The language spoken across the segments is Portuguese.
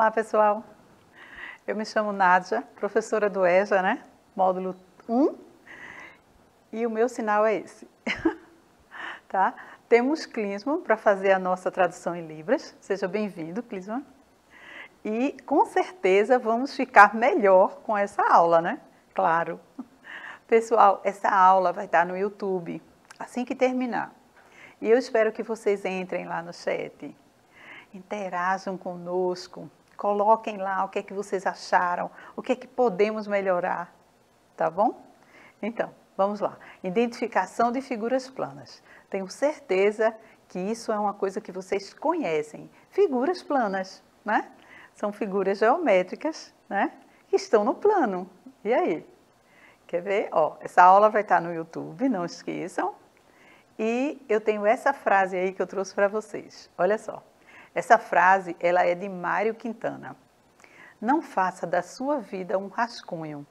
Olá, pessoal. Eu me chamo Nádia, professora do EJA, né? Módulo 1. E o meu sinal é esse. Tá? Temos Klinsmann para fazer a nossa tradução em Libras. Seja bem-vindo, Klinsmann. E com certeza vamos ficar melhor com essa aula, né? Claro. Pessoal, essa aula vai estar no YouTube assim que terminar. E eu espero que vocês entrem lá no chat, interajam conosco, coloquem lá o que é que vocês acharam, o que é que podemos melhorar, tá bom? Então, vamos lá. Identificação de figuras planas. Tenho certeza que isso é uma coisa que vocês conhecem. Figuras planas, né? São figuras geométricas, né? Que estão no plano. E aí? Quer ver? Ó, essa aula vai estar no YouTube, não esqueçam. E eu tenho essa frase aí que eu trouxe para vocês. Olha só. Essa frase, ela é de Mário Quintana. Não faça da sua vida um rascunho.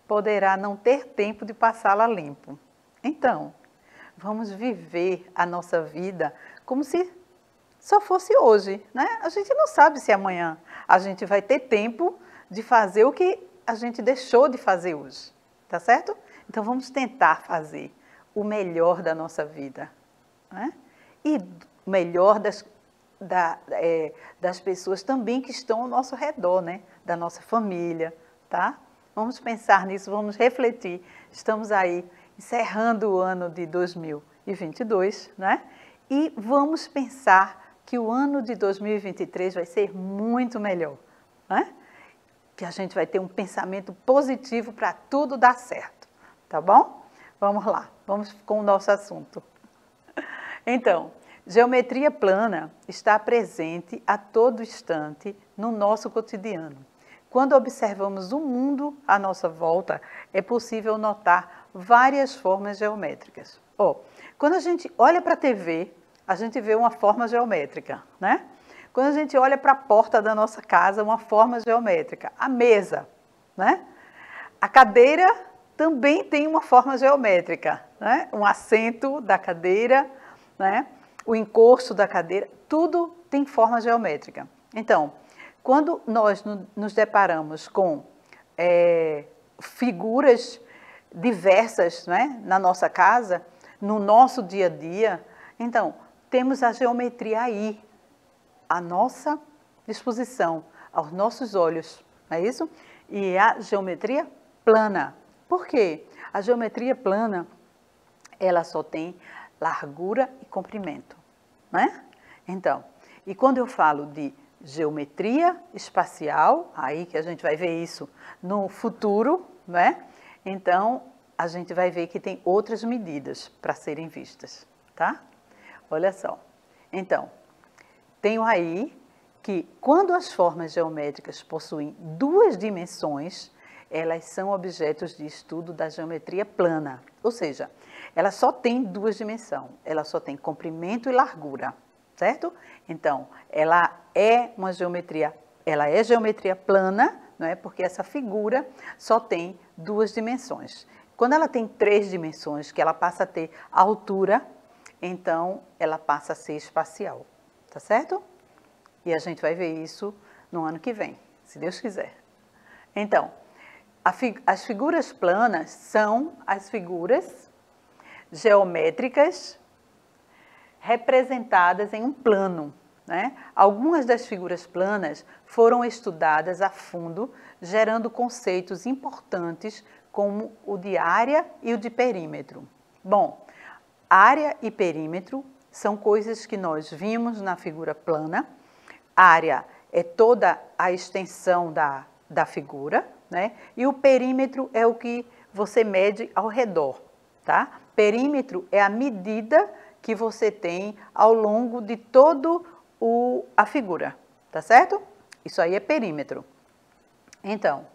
Poderá não ter tempo de passá-la limpo. Então, vamos viver a nossa vida como se só fosse hoje, né? A gente não sabe se amanhã a gente vai ter tempo de fazer o que a gente deixou de fazer hoje, tá certo? Então, vamos tentar fazer o melhor da nossa vida, né? E o melhor das pessoas também que estão ao nosso redor, né? Da nossa família, tá? Vamos pensar nisso, vamos refletir. Estamos aí encerrando o ano de 2022, né? E vamos pensar que o ano de 2023 vai ser muito melhor, né? Que a gente vai ter um pensamento positivo para tudo dar certo, tá bom? Vamos lá, vamos com o nosso assunto. Então, geometria plana está presente a todo instante no nosso cotidiano. Quando observamos o mundo à nossa volta, é possível notar várias formas geométricas. Quando a gente olha para a TV, a gente vê uma forma geométrica, né? Quando a gente olha para a porta da nossa casa, uma forma geométrica. A mesa, né? A cadeira também tem uma forma geométrica, né? Um assento da cadeira, né? O encosto da cadeira, tudo tem forma geométrica. Então, quando nós nos deparamos com figuras diversas, né, na nossa casa, no nosso dia a dia, então, temos a geometria aí, à nossa disposição, aos nossos olhos, não é isso? E é a geometria plana. Por quê? A geometria plana, ela só tem largura e comprimento, né? Então, e quando eu falo de geometria espacial, aí que a gente vai ver isso no futuro, né? Então, a gente vai ver que tem outras medidas para serem vistas, tá? Olha só. Então, tenho aí que quando as formas geométricas possuem duas dimensões, elas são objetos de estudo da geometria plana, ou seja, ela só tem duas dimensões, ela só tem comprimento e largura, certo? Então, ela é geometria plana, não é? Porque essa figura só tem duas dimensões. Quando ela tem três dimensões, que ela passa a ter altura, então ela passa a ser espacial, tá certo? E a gente vai ver isso no ano que vem, se Deus quiser. Então, as figuras planas são as figuras geométricas representadas em um plano, né? Algumas das figuras planas foram estudadas a fundo, gerando conceitos importantes como o de área e o de perímetro. Bom, área e perímetro são coisas que nós vimos na figura plana. Área é toda a extensão da figura, né? E o perímetro é o que você mede ao redor, tá? Perímetro é a medida que você tem ao longo de toda a figura, tá certo? Isso aí é perímetro. Então,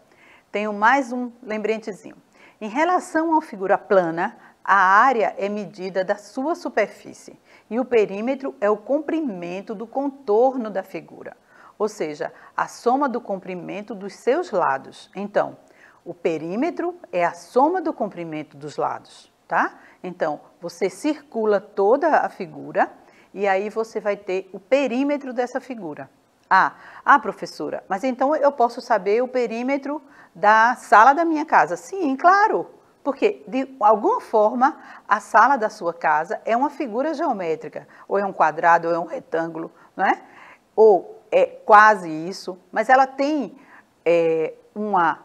tenho mais um lembretezinho. Em relação à figura plana, a área é medida da sua superfície e o perímetro é o comprimento do contorno da figura, ou seja, a soma do comprimento dos seus lados. Então, o perímetro é a soma do comprimento dos lados, tá? Então, você circula toda a figura e aí você vai ter o perímetro dessa figura. Professora, mas então eu posso saber o perímetro da sala da minha casa? Sim, claro, porque de alguma forma a sala da sua casa é uma figura geométrica, ou é um quadrado, ou é um retângulo, não é? Ou é quase isso, mas ela tem uma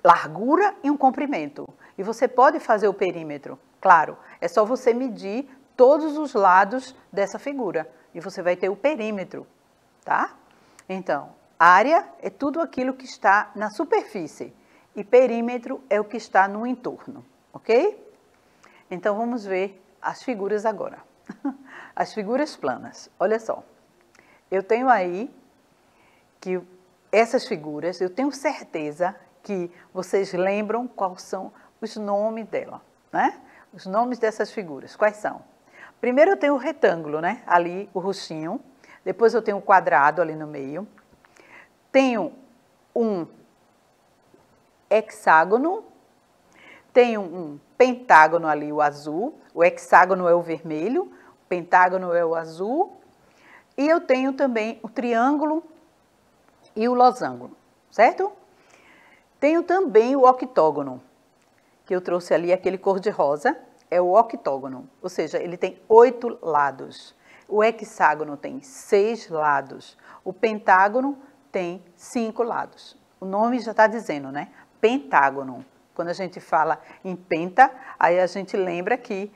largura e um comprimento. E você pode fazer o perímetro, claro, é só você medir todos os lados dessa figura e você vai ter o perímetro, tá? Então, área é tudo aquilo que está na superfície e perímetro é o que está no entorno, ok? Então, vamos ver as figuras agora. As figuras planas, olha só. Eu tenho aí que essas figuras, eu tenho certeza que vocês lembram quais são os nomes dela, né? Os nomes dessas figuras, quais são? Primeiro eu tenho o retângulo, né? Ali o roxinho. Depois eu tenho o quadrado ali no meio. Tenho um hexágono. Tenho um pentágono ali, o azul. O hexágono é o vermelho. O pentágono é o azul. E eu tenho também o triângulo e o losango, certo? Tenho também o octógono, que eu trouxe ali aquele cor-de-rosa, é o octógono, ou seja, ele tem 8 lados. O hexágono tem 6 lados. O pentágono tem 5 lados. O nome já está dizendo, né? Pentágono. Quando a gente fala em penta, aí a gente lembra que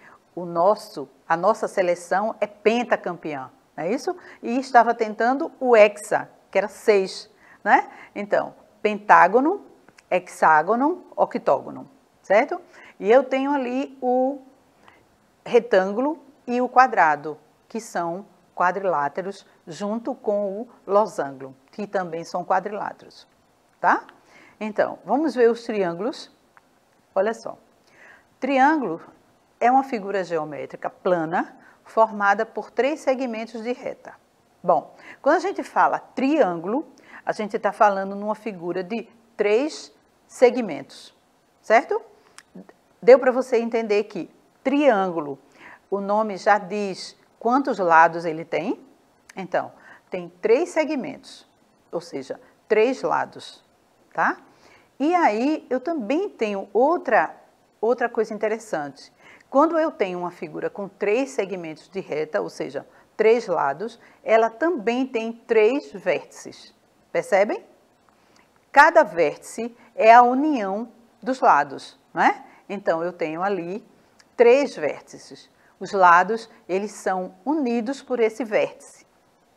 a nossa seleção é pentacampeã, não é isso? E estava tentando o hexa, que era 6, né? Então, pentágono, hexágono, octógono, certo? E eu tenho ali o retângulo e o quadrado, que são quadriláteros, junto com o losango, que também são quadriláteros, tá? Então, vamos ver os triângulos. Olha só. Triângulo é uma figura geométrica plana, formada por 3 segmentos de reta. Bom, quando a gente fala triângulo, a gente está falando numa figura de 3 segmentos, certo? Deu para você entender que triângulo, o nome já diz quantos lados ele tem? Então, tem 3 segmentos, ou seja, 3 lados, tá? E aí, eu também tenho outra coisa interessante. Quando eu tenho uma figura com 3 segmentos de reta, ou seja, 3 lados, ela também tem 3 vértices, percebem? Cada vértice é a união dos lados, não é? Então, eu tenho ali 3 vértices. Os lados, eles são unidos por esse vértice,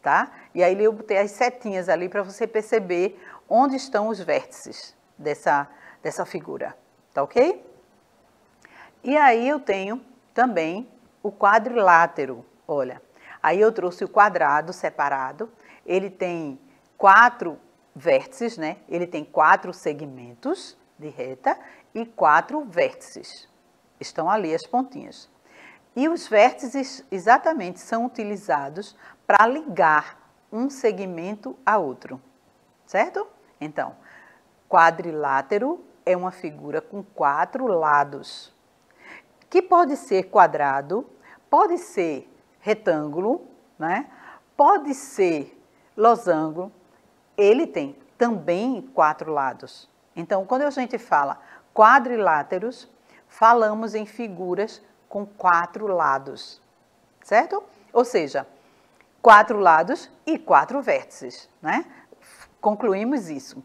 tá? E aí eu botei as setinhas ali para você perceber onde estão os vértices dessa figura, tá ok? E aí eu tenho também o quadrilátero, olha. Aí eu trouxe o quadrado separado, ele tem 4 vértices, né? Ele tem 4 segmentos de reta e 4 vértices. Estão ali as pontinhas. E os vértices exatamente são utilizados para ligar um segmento a outro, certo? Então, quadrilátero é uma figura com 4 lados, que pode ser quadrado, pode ser retângulo, né? Pode ser losango. Ele tem também 4 lados. Então, quando a gente fala quadriláteros, falamos em figuras com 4 lados, certo? Ou seja, 4 lados e 4 vértices, né? Concluímos isso.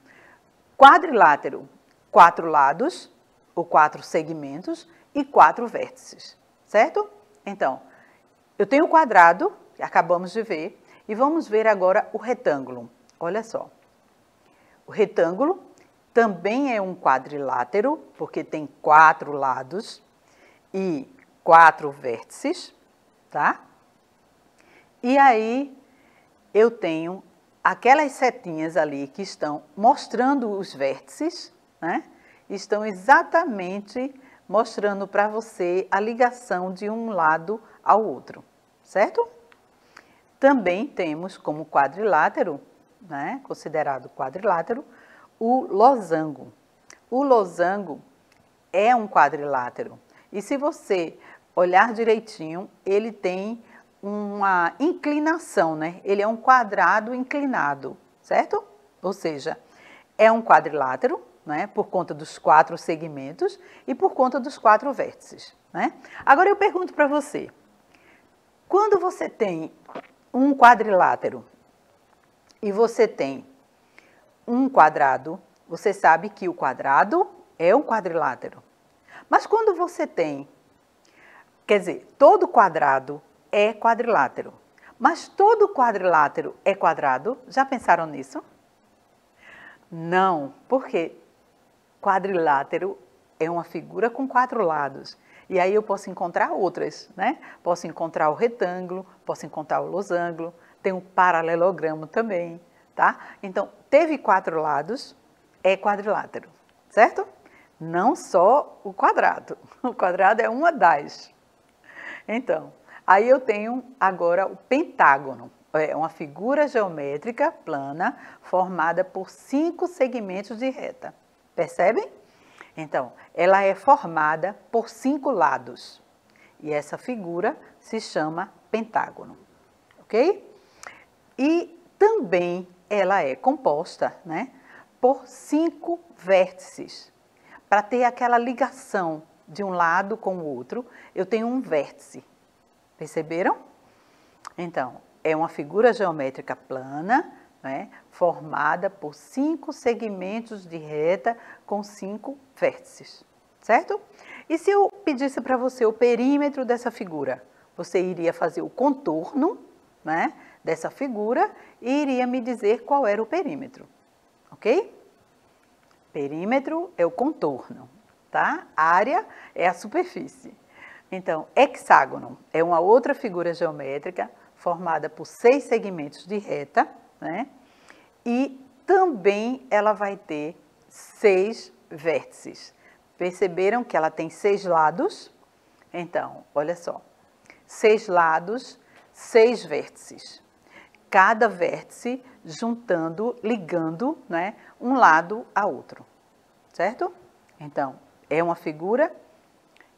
Quadrilátero, 4 lados, ou 4 segmentos, e 4 vértices, certo? Então, eu tenho o quadrado, que acabamos de ver, e vamos ver agora o retângulo. Olha só. O retângulo também é um quadrilátero, porque tem 4 lados e 4 vértices, tá? E aí eu tenho aquelas setinhas ali que estão mostrando os vértices, né? Estão exatamente mostrando para você a ligação de um lado ao outro, certo? Também temos como quadrilátero, né, considerado quadrilátero, o losango. O losango é um quadrilátero. E se você olhar direitinho, ele tem uma inclinação, né? Ele é um quadrado inclinado, certo? Ou seja, é um quadrilátero, né? Por conta dos 4 segmentos e por conta dos 4 vértices, né? Agora eu pergunto para você, quando você tem um quadrilátero e você tem um quadrado, você sabe que o quadrado é um quadrilátero. Mas quando você tem, quer dizer, todo quadrado é quadrilátero, mas todo quadrilátero é quadrado, já pensaram nisso? Não, porque quadrilátero é uma figura com 4 lados. E aí eu posso encontrar outras, né? Posso encontrar o retângulo, posso encontrar o losango, tem um paralelogramo também, tá? Então, teve 4 lados, é quadrilátero, certo? Não só o quadrado. O quadrado é uma das. Então, aí eu tenho agora o pentágono. É uma figura geométrica plana formada por 5 segmentos de reta. Percebem? Então, ela é formada por 5 lados. E essa figura se chama pentágono. Ok? E também ela é composta, né, por 5 vértices. Para ter aquela ligação de um lado com o outro, eu tenho um vértice. Perceberam? Então, é uma figura geométrica plana, né, formada por 5 segmentos de reta com 5 vértices, certo? E se eu pedisse para você o perímetro dessa figura, você iria fazer o contorno, né, dessa figura e iria me dizer qual era o perímetro, ok? Perímetro é o contorno, tá? Área é a superfície. Então, hexágono é uma outra figura geométrica formada por 6 segmentos de reta, né? E também ela vai ter 6 vértices. Perceberam que ela tem 6 lados? Então, olha só, 6 lados, 6 vértices. Cada vértice juntando, ligando, né, um lado a outro, certo? Então, é uma figura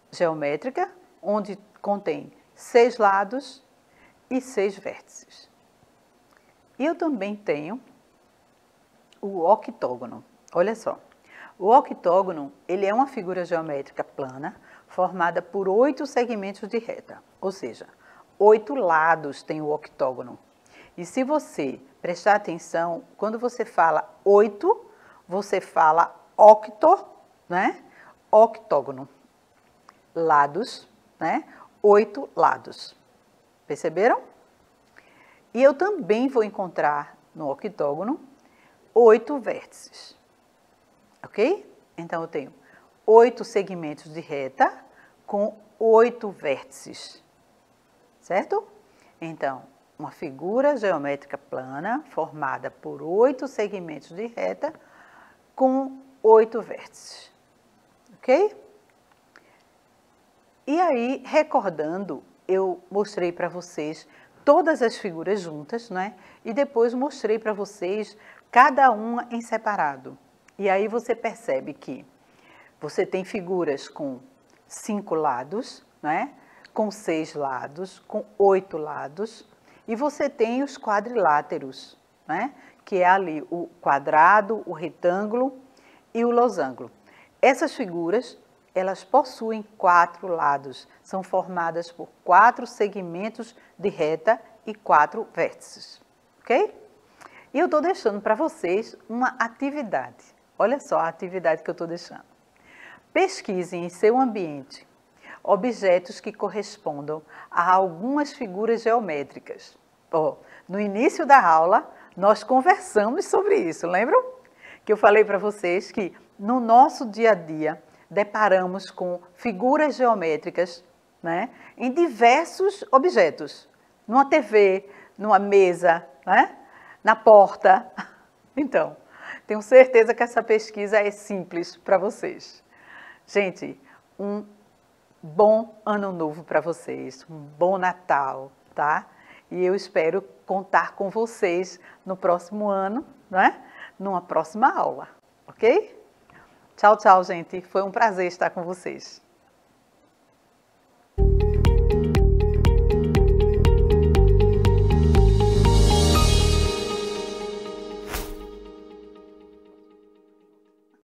geométrica onde contém 6 lados e 6 vértices. E eu também tenho o octógono. Olha só, o octógono, ele é uma figura geométrica plana formada por 8 segmentos de reta, ou seja, 8 lados tem o octógono. E se você prestar atenção, quando você fala 8, você fala octo, né? Octógono. Lados, né? 8 lados. Perceberam? E eu também vou encontrar no octógono 8 vértices. Ok? Então, eu tenho 8 segmentos de reta com 8 vértices. Certo? Então, uma figura geométrica plana formada por 8 segmentos de reta com 8 vértices. Ok? E aí, recordando, eu mostrei para vocês todas as figuras juntas, né? E depois mostrei para vocês cada uma em separado. E aí você percebe que você tem figuras com 5 lados, né? Com 6 lados, com 8 lados, e você tem os quadriláteros, né? Que é ali o quadrado, o retângulo e o losango. Essas figuras, elas possuem 4 lados, são formadas por 4 segmentos de reta e 4 vértices, ok? E eu estou deixando para vocês uma atividade. Olha só a atividade que eu estou deixando. Pesquisem em seu ambiente objetos que correspondam a algumas figuras geométricas. No início da aula, nós conversamos sobre isso, lembram? Que eu falei para vocês que no nosso dia a dia deparamos com figuras geométricas, né, em diversos objetos. Numa TV, numa mesa, né, na porta. Então, tenho certeza que essa pesquisa é simples para vocês. Gente, um bom ano novo para vocês, um bom Natal, tá? E eu espero contar com vocês no próximo ano, né? Numa próxima aula, ok? Tchau, tchau, gente. Foi um prazer estar com vocês.